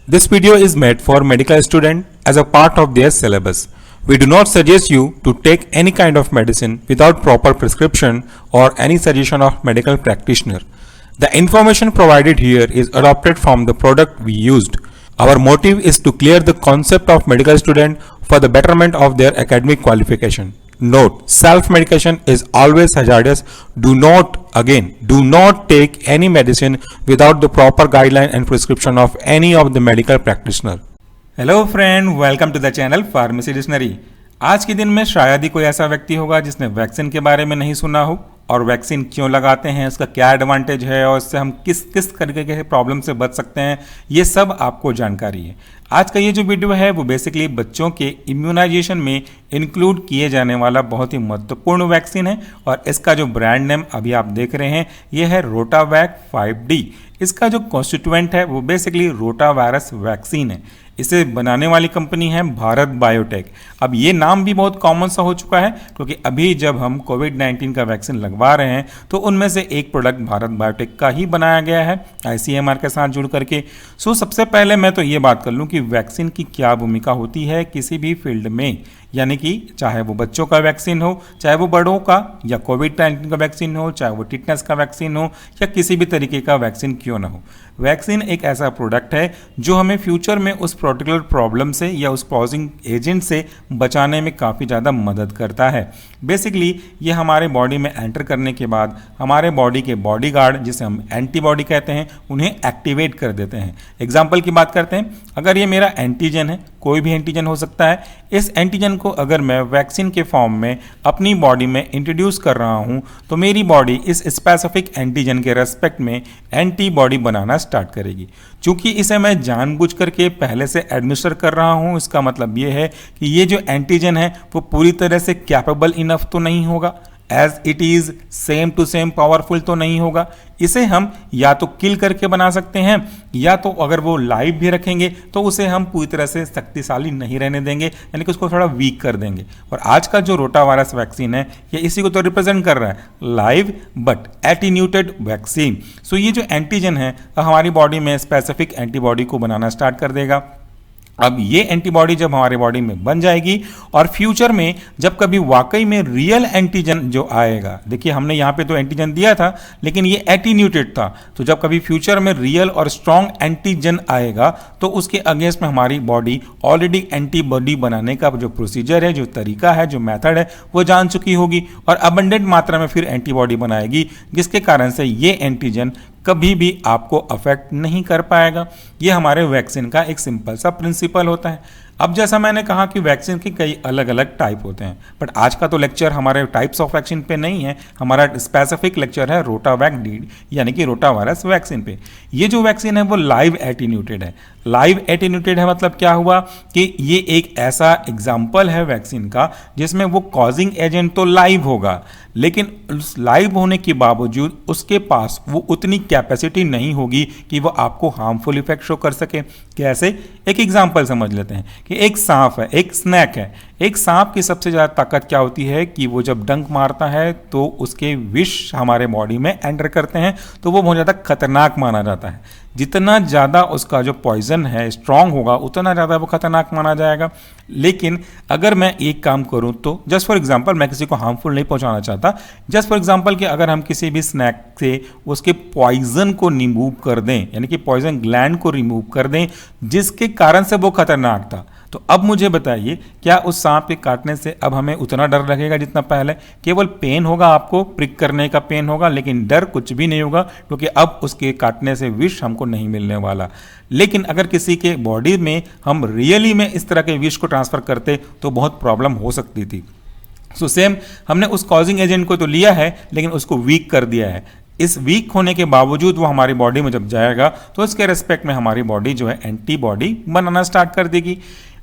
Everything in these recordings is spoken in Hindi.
This video is made for medical students as a part of their syllabus. We do not suggest you to take any kind of medicine without proper prescription or any suggestion of medical practitioner. The information provided here is adopted from the product we used. Our motive is to clear the concept of medical student for the betterment of their academic qualification. Note, self-medication is always hazardous. Do not take any medicine without the proper guideline and prescription of any of the medical practitioner. Hello friend, welcome to the channel pharmacy dictionary. आज के दिन में शायद ही कोई ऐसा व्यक्ति होगा जिसने वैक्सीन के बारे में नहीं सुना हो और वैक्सीन क्यों लगाते हैं, उसका क्या एडवांटेज है और इससे हम किस किस तरीके के प्रॉब्लम से बच सकते हैं, ये सब आपको जानकारी है। आज का ये जो वीडियो है वो बेसिकली बच्चों के इम्यूनाइजेशन में इंक्लूड किए जाने वाला बहुत ही महत्वपूर्ण वैक्सीन है और इसका जो ब्रांड नेम अभी आप देख रहे हैं ये है रोटावैक 5D। इसका जो कॉन्स्टिट्यूएंट है वो बेसिकली रोटावायरस वैक्सीन है। इसे बनाने वाली कंपनी है भारत बायोटेक। अब ये नाम भी बहुत कॉमन सा हो चुका है क्योंकि अभी जब हम कोविड-19 का वैक्सीन लगवा रहे हैं तो उनमें से एक प्रोडक्ट भारत बायोटेक का ही बनाया गया है ICMR के साथ जुड़ करके। सबसे पहले मैं तो ये बात कर लूँ कि वैक्सीन की क्या भूमिका होती है किसी भी फील्ड में, यानी कि चाहे वो बच्चों का वैक्सीन हो, चाहे वो बड़ों का, या कोविड-19 का वैक्सीन हो, चाहे वो टिटनेस का वैक्सीन हो, या किसी भी तरीके का वैक्सीन क्यों ना हो। वैक्सीन एक ऐसा प्रोडक्ट है जो हमें फ्यूचर में उस पर्टिकुलर प्रॉब्लम से या उस कॉजिंग एजेंट से बचाने में काफ़ी ज़्यादा मदद करता है। बेसिकली ये हमारे बॉडी में एंटर करने के बाद हमारे बॉडी के बॉडीगार्ड, जिसे हम एंटीबॉडी कहते हैं, उन्हें एक्टिवेट कर देते हैं। एग्जाम्पल की बात करते हैं, अगर ये मेरा एंटीजन है, कोई भी एंटीजन हो सकता है, इस एंटीजन को अगर मैं वैक्सीन के फॉर्म में अपनी बॉडी में इंट्रोड्यूस कर रहा हूं तो मेरी बॉडी इस स्पेसिफिक एंटीजन के रेस्पेक्ट में एंटीबॉडी बनाना स्टार्ट करेगी। चूंकि इसे मैं जानबूझ करके पहले से एडमिनिस्टर कर रहा हूं, इसका मतलब ये है कि ये जो एंटीजन है वो पूरी तरह से कैपेबल इनफ तो नहीं होगा, as it is same to same powerful तो नहीं होगा। इसे हम या तो किल करके बना सकते हैं या तो अगर वो लाइव भी रखेंगे तो उसे हम पूरी तरह से शक्तिशाली नहीं रहने देंगे, यानी कि उसको थोड़ा वीक कर देंगे। और आज का जो रोटावायरस वैक्सीन है ये इसी को तो रिप्रेजेंट कर रहा है, लाइव बट एटीन्यूटेड वैक्सीन। ये जो एंटीजन है हमारी बॉडी में स्पेसिफिक एंटीबॉडी को बनाना स्टार्ट कर देगा। अब ये एंटीबॉडी जब हमारे बॉडी में बन जाएगी और फ्यूचर में जब कभी वाकई में रियल एंटीजन जो आएगा, देखिए हमने यहाँ पे तो एंटीजन दिया था लेकिन ये एटीन्यूटेड था, तो जब कभी फ्यूचर में रियल और स्ट्रॉन्ग एंटीजन आएगा तो उसके अगेंस्ट में हमारी बॉडी ऑलरेडी एंटीबॉडी बनाने का जो प्रोसीजर है, जो तरीका है, जो मेथड है वो जान चुकी होगी और अबंडेंट मात्रा में फिर एंटीबॉडी बनाएगी, जिसके कारण से ये एंटीजन कभी भी आपको अफेक्ट नहीं कर पाएगा। ये हमारे वैक्सीन का एक सिंपल सा प्रिंसिपल होता है। अब जैसा मैंने कहा कि वैक्सीन के कई अलग अलग टाइप होते हैं, बट आज का तो लेक्चर हमारे टाइप्स ऑफ वैक्सीन पे नहीं है, हमारा स्पेसिफिक लेक्चर है रोटावैक डी यानी कि रोटावायरस वैक्सीन पे। ये जो वैक्सीन है वो लाइव एटीन्यूटेड है। लाइव एटीन्यूटेड है मतलब क्या हुआ कि ये एक ऐसा एग्जाम्पल है वैक्सीन का जिसमें वो कॉजिंग एजेंट तो लाइव होगा लेकिन उस लाइव होने के बावजूद उसके पास वो उतनी कैपेसिटी नहीं होगी कि वो आपको हार्मफुल इफेक्ट शो कर सके। कैसे? एक एग्जांपल समझ लेते हैं कि एक सांप है, एक स्नैक है। एक सांप की सबसे ज़्यादा ताकत क्या होती है कि वो जब डंक मारता है तो उसके विष हमारे बॉडी में एंटर करते हैं तो वो बहुत ज़्यादा खतरनाक माना जाता है। जितना ज़्यादा उसका जो पॉइजन है स्ट्रांग होगा उतना ज़्यादा वो खतरनाक माना जाएगा। लेकिन अगर मैं एक काम करूं तो जस्ट फॉर एग्जांपल, मैं किसी को हार्मफुल नहीं पहुंचाना चाहता, जस्ट फॉर एग्जांपल कि अगर हम किसी भी स्नैक से उसके पॉइजन को रिमूव कर दें, यानी कि पॉइजन ग्लैंड को रिमूव कर दें जिसके कारण से वो खतरनाक था, तो अब मुझे बताइए क्या उस सांप के काटने से अब हमें उतना डर लगेगा जितना पहले? केवल पेन होगा, आपको प्रिक करने का पेन होगा, लेकिन डर कुछ भी नहीं होगा क्योंकि अब उसके काटने से विष हमको नहीं मिलने वाला। लेकिन अगर किसी के बॉडी में हम रियली में इस तरह के विष को ट्रांसफर करते तो बहुत प्रॉब्लम हो सकती थी। सेम हमने उस कॉजिंग एजेंट को तो लिया है लेकिन उसको वीक कर दिया है। इस वीक होने के बावजूद वो हमारी बॉडी में जब जाएगा तो इसके रेस्पेक्ट में हमारी बॉडी जो है एंटीबॉडी बनाना स्टार्ट कर देगी।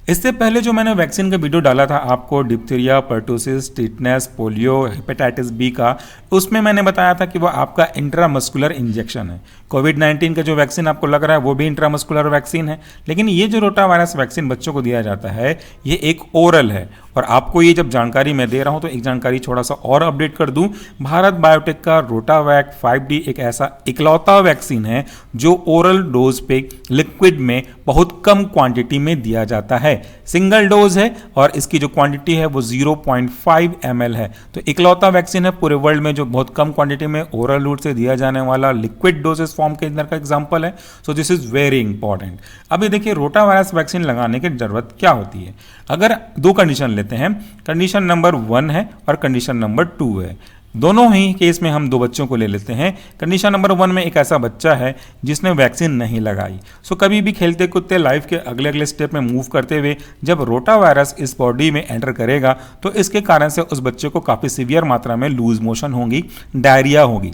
इससे पहले जो मैंने वैक्सीन का वीडियो डाला था आपको diphtheria, pertussis, tetanus, polio, hepatitis B का, उसमें मैंने बताया था कि वो आपका इंट्रामस्कुलर इंजेक्शन है। कोविड-19 का जो वैक्सीन आपको लग रहा है वो भी इंट्रामस्कुलर वैक्सीन है, लेकिन ये जो रोटा वायरस वैक्सीन बच्चों को दिया जाता है ये एक ओरल है। और आपको ये जब जानकारी मैं दे रहा हूं तो एक जानकारी थोड़ा सा और अपडेट कर दूं, भारत बायोटेक का रोटावैक 5D एक ऐसा इकलौता वैक्सीन है जो ओरल डोज पे लिक्विड में बहुत कम क्वांटिटी में दिया जाता है। सिंगल डोज है और इसकी जो क्वांटिटी है वो 0.5 ml है। तो इकलौता वैक्सीन है पूरे वर्ल्ड में जो बहुत कम क्वांटिटी में ओरल रूट से दिया जाने वाला लिक्विड डोजेस फॉर्म के अंदर का एग्जांपल है। So this is very important. अभी देखिए रोटा वायरस वैक्सीन लगाने की जरूरत क्या होती है। अगर दो कंडीशन लेते हैं, कंडीशन नंबर 1 है और कंडीशन नंबर 2 है। दोनों ही केस में हम दो बच्चों को ले लेते हैं। कंडीशन नंबर 1 में एक ऐसा बच्चा है जिसने वैक्सीन नहीं लगाई। सो कभी भी खेलते कूदते लाइफ के अगले अगले स्टेप में मूव करते हुए जब रोटा वायरस इस बॉडी में एंटर करेगा तो इसके कारण से उस बच्चे को काफ़ी सीवियर मात्रा में लूज मोशन होगी, डायरिया होगी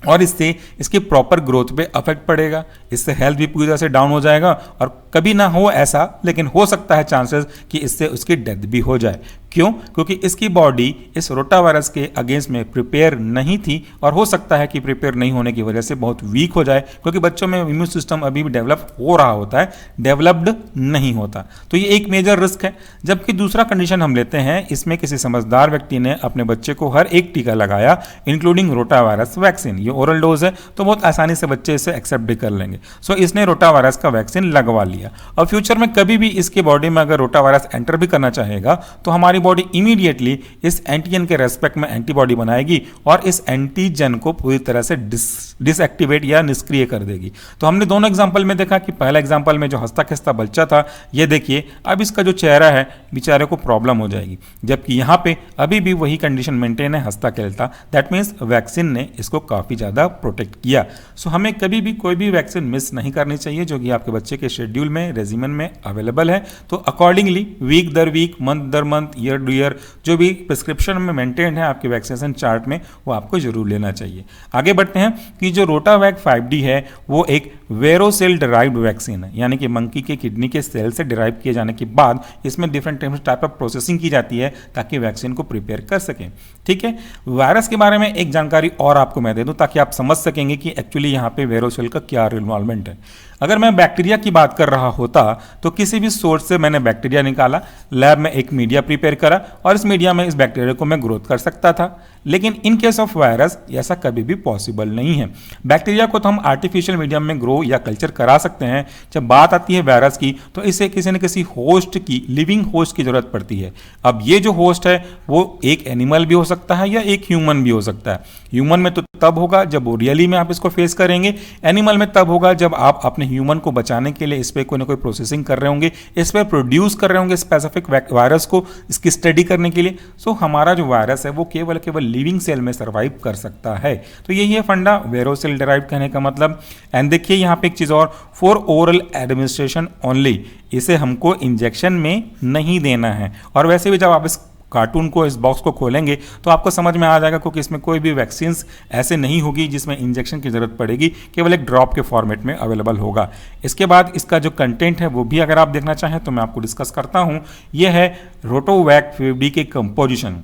और इससे इसकी प्रॉपर ग्रोथ पे अफेक्ट पड़ेगा। इससे हेल्थ भी पूरी तरह से डाउन हो जाएगा और कभी ना हो ऐसा, लेकिन हो सकता है चांसेस कि इससे उसकी डेथ भी हो जाए। क्यों? क्योंकि इसकी बॉडी इस रोटा वायरस के अगेंस्ट में प्रिपेयर नहीं थी और हो सकता है कि प्रिपेयर नहीं होने की वजह से बहुत वीक हो जाए, क्योंकि बच्चों में इम्यून सिस्टम अभी भी डेवलप हो रहा होता है, डेवलप्ड नहीं होता। तो ये एक मेजर रिस्क है। जबकि दूसरा कंडीशन हम लेते हैं, इसमें किसी समझदार व्यक्ति ने अपने बच्चे को हर एक टीका लगाया इंक्लूडिंग रोटा वायरस वैक्सीन। ये ओरल डोज है तो बहुत आसानी से बच्चे इसे एक्सेप्ट भी कर लेंगे। सो इसने रोटा वायरस का वैक्सीन लगवा लिया और फ्यूचर में कभी भी इसके बॉडी में अगर रोटा वायरस एंटर भी करना चाहेगा तो हमारी बॉडी इमीडिएटली इस एंटीजन के रेस्पेक्ट में एंटीबॉडी बनाएगी और इस एंटीजन को पूरी तरह से डिसएक्टिवेट या निष्क्रिय कर देगी। तो हमने दोनों एग्जांपल में देखा कि पहला एग्जांपल में जो हंसता खिसता बच्चा था, ये देखिए अब इसका जो चेहरा है बेचारे को प्रॉब्लम हो जाएगी, जबकि यहाँ पे अभी भी वही कंडीशन मेंटेन है, हंसता खेलता। दैट मीन्स वैक्सीन ने इसको काफ़ी ज़्यादा प्रोटेक्ट किया। सो हमें कभी भी कोई भी वैक्सीन मिस नहीं करनी चाहिए जो कि आपके बच्चे के शेड्यूल में, रेजिमेंट में अवेलेबल है। तो अकॉर्डिंगली वीक दर वीक, मंथ दर मंथ, ईयर टू ईयर जो भी प्रिस्क्रिप्शन में मेंटेन है आपके वैक्सीनेशन चार्ट में, वो आपको जरूर लेना चाहिए। आगे बढ़ते हैं कि जो रोटावैक 5D है वो एक वेरोसेल डिराइव्ड वैक्सीन है, यानी कि मंकी के किडनी के सेल से डिराइव किए जाने के बाद इसमें डिफरेंट टाइप ऑफ प्रोसेसिंग की जाती है ताकि वैक्सीन को प्रिपेयर कर सकें। ठीक है, वायरस के बारे में एक जानकारी और आपको मैं दे दूं ताकि आप समझ सकेंगे कि एक्चुअली यहाँ पे वेरोसेल का क्या इन्वॉल्वमेंट है। अगर मैं बैक्टीरिया की बात कर रहा होता तो किसी भी सोर्स से मैंने बैक्टीरिया निकाला, लैब में एक मीडिया प्रिपेयर करा और इस मीडिया में इस बैक्टीरिया को मैं ग्रोथ कर सकता था। लेकिन इन केस ऑफ वायरस ऐसा कभी भी पॉसिबल नहीं है। बैक्टीरिया को तो हम आर्टिफिशियल मीडियम में ग्रो या कल्चर करा सकते हैं। जब बात आती है वायरस की तो इसे किसी न किसी होस्ट की, लिविंग होस्ट की जरूरत पड़ती है। अब ये जो होस्ट है वो एक एनिमल भी हो सकता है या एक ह्यूमन भी हो सकता है। ह्यूमन में तो तब होगा जब वो रियली में आप इसको फेस करेंगे, एनिमल में तब होगा जब आप अपने ह्यूमन को बचाने के लिए इस पर कोई ना कोई प्रोसेसिंग कर रहे होंगे, इस पर प्रोड्यूस कर रहे होंगे स्पेसिफिक वायरस को इसकी स्टडी करने के लिए। सो हमारा जो वायरस है वो केवल लिविंग सेल में सर्वाइव कर सकता है। तो यही है फंडा वेरोसेल डिराइव्ड कहने का मतलब। एंड देखिए यहाँ पे एक चीज और, फॉर ओरल एडमिनिस्ट्रेशन ओनली, इसे हमको इंजेक्शन में नहीं देना है। और वैसे भी जब आप इस कार्टून को, इस बॉक्स को खोलेंगे तो आपको समझ में आ जाएगा क्योंकि इसमें कोई भी वैक्सीन ऐसे नहीं होगी जिसमें इंजेक्शन की जरूरत पड़ेगी, केवल एक ड्रॉप के फॉर्मेट में अवेलेबल होगा। इसके बाद इसका जो कंटेंट है वो भी अगर आप देखना चाहें तो मैं आपको डिस्कस करता हूं। यह है रोटावैक 5D के कंपोजिशन।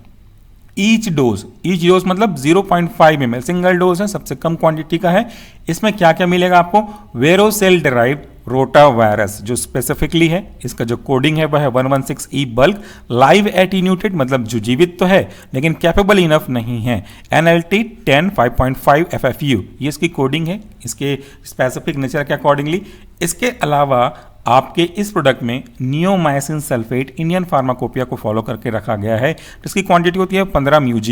ईच डोज मतलब 0.5 ml सिंगल डोज है, सबसे कम क्वांटिटी का है। इसमें क्या क्या मिलेगा आपको? वेरोसेल डिराइव्ड रोटा वायरस जो स्पेसिफिकली है, इसका जो कोडिंग है वह है 116E बल्क, लाइव एटीन्यूटेड मतलब जो जीवित तो है लेकिन कैपेबल इनफ नहीं है, NLT 10 5.5 FFU, ये इसकी कोडिंग है इसके स्पेसिफिक नेचर के अकॉर्डिंगली। इसके अलावा आपके इस प्रोडक्ट में नियोमाइसिन सल्फेट इंडियन फार्माकोपिया को फॉलो करके रखा गया है, जिसकी क्वांटिटी होती है 15 μg।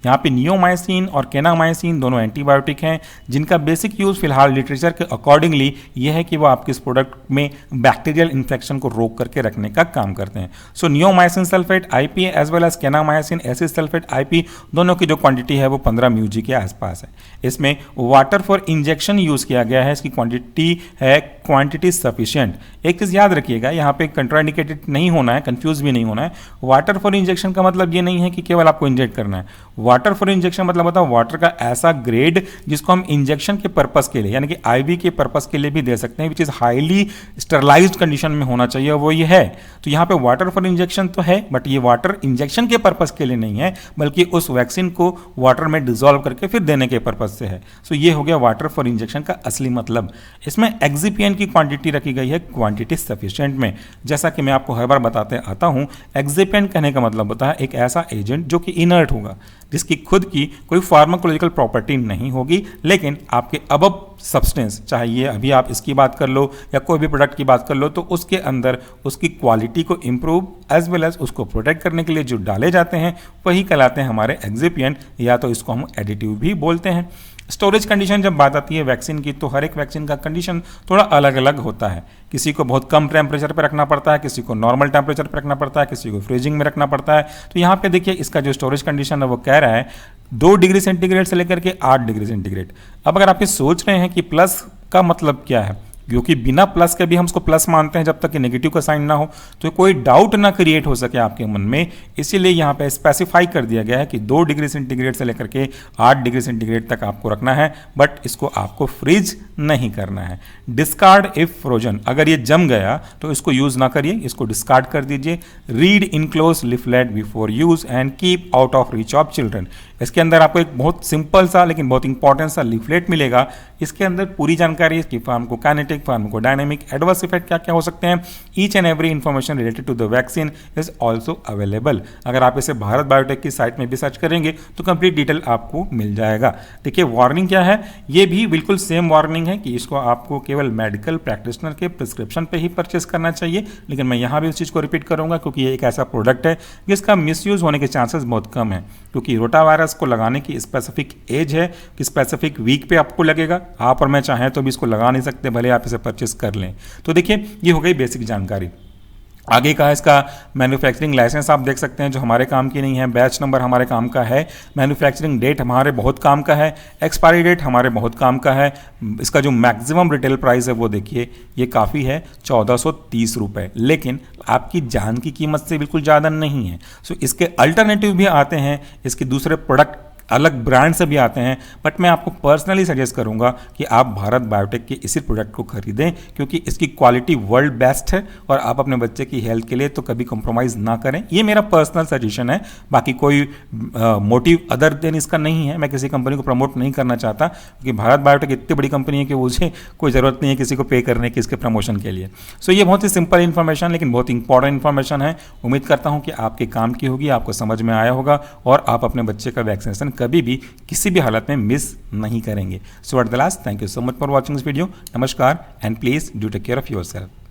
यहाँ पे नियोमाइसिन और केनामाइसिन दोनों एंटीबायोटिक हैं जिनका बेसिक यूज फिलहाल लिटरेचर के अकॉर्डिंगली यह है कि वो आपके इस प्रोडक्ट में बैक्टीरियल इन्फेक्शन को रोक करके रखने का काम करते हैं। So neomycin sulphate IP as well as kanamycin acid sulphate IP दोनों की जो क्वांटिटी है वो 15 μg के आसपास है। इसमें वाटर फॉर इंजेक्शन यूज किया गया है, इसकी क्वांटिटी है क्वांटिटी सफिशिएंट। एक चीज़ याद रखिएगा, यहाँ पे कंट्राइंडिकेटेड नहीं होना है, कंफ्यूज भी नहीं होना है। वाटर फॉर इंजेक्शन का मतलब ये नहीं है कि केवल आपको इंजेक्ट करना है। वाटर फॉर इंजेक्शन मतलब होता है वाटर का ऐसा ग्रेड जिसको हम इंजेक्शन के पर्पस के लिए यानी कि आईवी के पर्पस के लिए भी दे सकते हैं, which is highly sterilised condition में होना चाहिए, वो ये है। तो यहाँ पे वाटर फॉर इंजेक्शन तो है, बट ये वाटर इंजेक्शन के पर्पस के लिए नहीं है, बल्कि उस वैक्सीन को वाटर में डिजोल्व करके फिर देने के पर्पस से है। सो ये हो गया वाटर फॉर इंजेक्शन का असली मतलब। इसमें एक्सिपिएंट की क्वांटिटी रखी गई है क्वांटिटी सफिशिएंट में। जैसा कि मैं आपको हर बार बताते आता हूं, एक्सिपिएंट कहने का मतलब होता है एक ऐसा एजेंट जो कि इनर्ट होगा, जिसकी खुद की कोई फार्माकोलॉजिकल प्रॉपर्टी नहीं होगी, लेकिन आपके अबव सब्सटेंस, चाहे ये अभी आप इसकी बात कर लो या कोई भी प्रोडक्ट की बात कर लो, तो उसके अंदर उसकी क्वालिटी को इंप्रूव एज वेल एज उसको प्रोटेक्ट करने के लिए जो डाले जाते हैं वही कहलाते हैं हमारे एक्सिपिएंट, या तो इसको हम एडिटिव भी बोलते हैं। स्टोरेज कंडीशन जब बात आती है वैक्सीन की, तो हर एक वैक्सीन का कंडीशन थोड़ा अलग अलग होता है। किसी को बहुत कम टेम्परेचर पर रखना पड़ता है, किसी को नॉर्मल टेम्परेचर पर रखना पड़ता है, किसी को फ्रीजिंग में रखना पड़ता है। तो यहाँ पे देखिए इसका जो स्टोरेज कंडीशन है वो कह रहा है 2 डिग्री सेंटीग्रेड से लेकर के 8 डिग्री सेंटीग्रेड। अब अगर आप ये सोच रहे हैं कि प्लस का मतलब क्या है, क्योंकि बिना प्लस के भी हम उसको प्लस मानते हैं जब तक कि नेगेटिव का साइन ना हो, तो कोई डाउट ना क्रिएट हो सके आपके मन में, इसीलिए यहाँ पे स्पेसिफाई कर दिया गया है कि 2 डिग्री सेंटीग्रेड से लेकर के 8 डिग्री सेंटीग्रेड तक आपको रखना है, बट इसको आपको फ्रीज नहीं करना है। डिस्कार्ड इफ फ्रोजन, अगर ये जम गया तो इसको यूज ना करिए, इसको डिस्कार्ड कर दीजिए। Read enclose leaflet before use and keep out of reach of children. इसके अंदर आपको एक बहुत सिंपल सा लेकिन बहुत इंपॉर्टेंट सा लिफलेट मिलेगा। इसके अंदर पूरी जानकारी इसकी फार्माकोकाइनेटिक, फार्माकोडायनेमिक, एडवर्स इफेक्ट क्या क्या हो सकते हैं, each and every information related to the vaccine is also available. अगर आप इसे भारत बायोटेक की साइट में भी सर्च करेंगे तो कंप्लीट डिटेल आपको मिल जाएगा। देखिए वार्निंग क्या है, ये भी बिल्कुल सेम वार्निंग है कि इसको आपको केवल मेडिकल प्रैक्टिशनर के प्रिस्क्रिप्शन पे ही परचेस करना चाहिए, लेकिन मैं यहाँ भी उस चीज़ को रिपीट करूंगा क्योंकि ये एक ऐसा प्रोडक्ट है जिसका मिसयूज होने के चांसेस बहुत कम है, क्योंकि रोटावायरस को लगाने की स्पेसिफिक एज है कि स्पेसिफिक वीक पे आपको लगेगा। आप और मैं चाहें तो भी इसको लगा नहीं सकते, भले आप इसे परचेस कर लें। तो देखिए ये हो गई बेसिक जानकारी। आगे का है इसका मैन्युफैक्चरिंग लाइसेंस, आप देख सकते हैं जो हमारे काम की नहीं है। बैच नंबर हमारे काम का है, मैन्युफैक्चरिंग डेट हमारे बहुत काम का है, एक्सपायरी डेट हमारे बहुत काम का है। इसका जो मैक्सिमम रिटेल प्राइस है वो देखिए, ये काफ़ी है 1430 रुपये, लेकिन आपकी जान की कीमत से बिल्कुल ज़्यादा नहीं है। सो इसके अल्टरनेटिव भी आते हैं, इसके दूसरे प्रोडक्ट अलग ब्रांड से भी आते हैं, बट मैं आपको पर्सनली सजेस्ट करूंगा कि आप भारत बायोटेक के इसी प्रोडक्ट को खरीदें, क्योंकि इसकी क्वालिटी वर्ल्ड बेस्ट है और आप अपने बच्चे की हेल्थ के लिए तो कभी कॉम्प्रोमाइज़ ना करें। ये मेरा पर्सनल सजेशन है, बाकी कोई मोटिव अदर देन इसका नहीं है। मैं किसी कंपनी को प्रमोट नहीं करना चाहता, क्योंकि भारत बायोटेक इतनी बड़ी कंपनी है कि मुझे कोई ज़रूरत नहीं है किसी को पे करने की इसके प्रमोशन के लिए। सो ये बहुत ही सिंपल इन्फॉर्मेशन लेकिन बहुत इंपॉर्टेंट इन्फॉर्मेशन है। उम्मीद करता हूँ कि आपके काम की होगी, आपको समझ में आया होगा और आप अपने बच्चे का वैक्सीनेशन कभी भी किसी भी हालत में मिस नहीं करेंगे। So at the last, thank you so much for watching this video. नमस्कार and please do take care of yourself.